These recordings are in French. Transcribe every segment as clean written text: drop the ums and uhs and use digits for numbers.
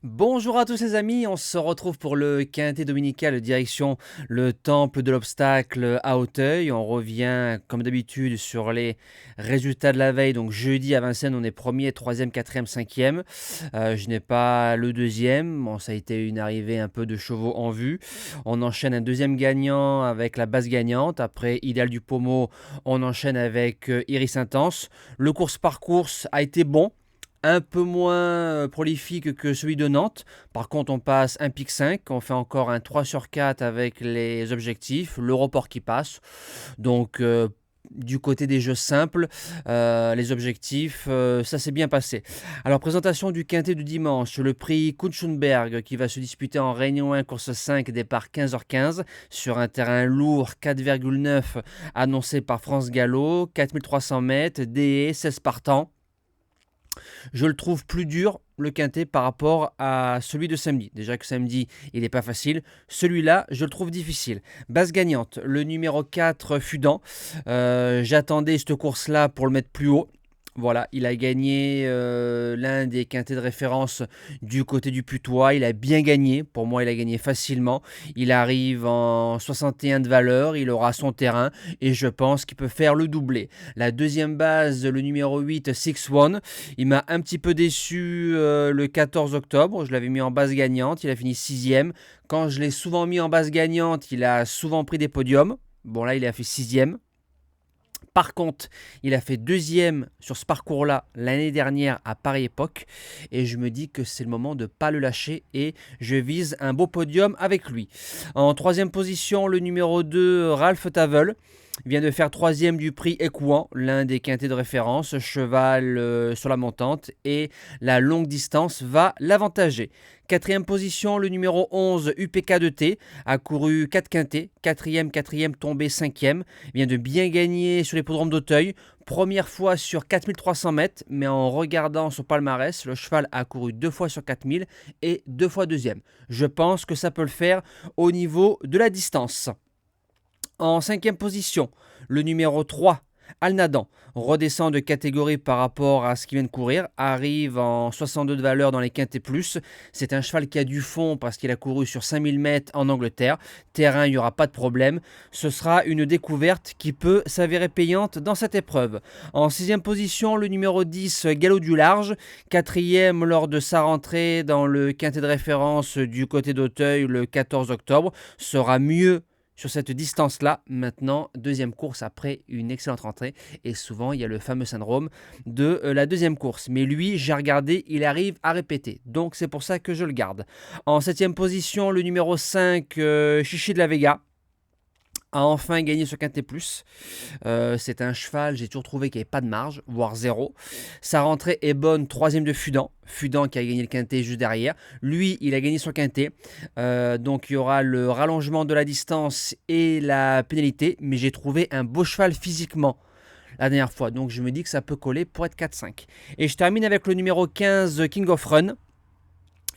Bonjour à tous les amis, on se retrouve pour le quintet dominical direction le temple de l'obstacle à Auteuil. On revient comme d'habitude sur les résultats de la veille. Donc jeudi à Vincennes, on est premier, troisième, quatrième, cinquième. Je n'ai pas le deuxième. Bon, ça a été une arrivée un peu de chevaux en vue. On enchaîne un deuxième gagnant avec la base gagnante. Après Idéal du Pommeau, on enchaîne avec Iris Intense. Le course par course a été bon, un peu moins prolifique que celui de Nantes. Par contre, on passe un pic 5, on fait encore un 3 sur 4 avec les objectifs, le report qui passe. Donc, du côté des jeux simples, les objectifs, ça s'est bien passé. Alors, présentation du quintet du dimanche, le prix Kunschenberg qui va se disputer en Réunion 1, course 5, départ 15h15, sur un terrain lourd 4,9 annoncé par France Gallo, 4300 mètres, DE, 16 partants. Je le trouve plus dur, le quintet, par rapport à celui de samedi. Déjà que samedi, il n'est pas facile. Celui-là, je le trouve difficile. Base gagnante, le numéro 4, Fudan. J'attendais cette course-là pour le mettre plus haut. Voilà, il a gagné l'un des quintets de référence du côté du Putois. Il a bien gagné. Pour moi, il a gagné facilement. Il arrive en 61 de valeur. Il aura son terrain et je pense qu'il peut faire le doublé. La deuxième base, le numéro 8, Six One. Il m'a un petit peu déçu le 14 octobre. Je l'avais mis en base gagnante. Il a fini 6e. Quand je l'ai souvent mis en base gagnante, il a souvent pris des podiums. Bon, là, il a fait 6e. Par contre, il a fait deuxième sur ce parcours-là l'année dernière à pareille époque. Et je me dis que c'est le moment de ne pas le lâcher et je vise un beau podium avec lui. En troisième position, le numéro 2, Ralph Tavel. Vient de faire troisième du prix Écouan, l'un des quintets de référence, cheval sur la montante et la longue distance va l'avantager. Quatrième position, le numéro 11 UPK2T a couru 4 quintets, quatrième, tombé cinquième, vient de bien gagner sur l'hippodrome d'Auteuil, première fois sur 4300 mètres, mais en regardant son palmarès, le cheval a couru 2 fois sur 4000 et 2 fois deuxième. Je pense que ça peut le faire au niveau de la distance. En cinquième position, le numéro 3, Alnadan, redescend de catégorie par rapport à ce qu'il vient de courir, arrive en 62 de valeur dans les quintets plus. C'est un cheval qui a du fond parce qu'il a couru sur 5000 mètres en Angleterre. Terrain, il n'y aura pas de problème. Ce sera une découverte qui peut s'avérer payante dans cette épreuve. En sixième position, le numéro 10, Galop du Large, quatrième lors de sa rentrée dans le quintet de référence du côté d'Auteuil le 14 octobre, sera mieux sur cette distance-là. Maintenant, deuxième course après une excellente rentrée. Et souvent, il y a le fameux syndrome de la deuxième course. Mais lui, j'ai regardé, il arrive à répéter. Donc, c'est pour ça que je le garde. En septième position, le numéro 5, Chichi de la Vega, a enfin gagné ce quintet plus. C'est un cheval, j'ai toujours trouvé qu'il n'y avait pas de marge, voire zéro. Sa rentrée est bonne, troisième de Fudan. Fudan qui a gagné le quintet juste derrière. Lui, il a gagné son quintet. Donc il y aura le rallongement de la distance et la pénalité. Mais j'ai trouvé un beau cheval physiquement la dernière fois. Donc je me dis que ça peut coller pour être 4-5. Et je termine avec le numéro 15, King of Run.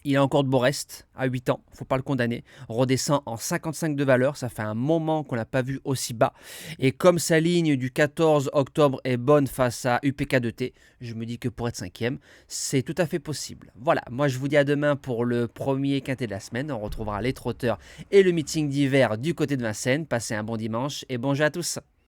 Il a encore de beaux restes, à 8 ans, faut pas le condamner. Redescend en 55 de valeur, ça fait un moment qu'on l'a pas vu aussi bas. Et comme sa ligne du 14 octobre est bonne face à UPK2T, je me dis que pour être cinquième, c'est tout à fait possible. Voilà, moi je vous dis à demain pour le premier quintet de la semaine. On retrouvera les trotteurs et le meeting d'hiver du côté de Vincennes. Passez un bon dimanche et bon jeu à tous.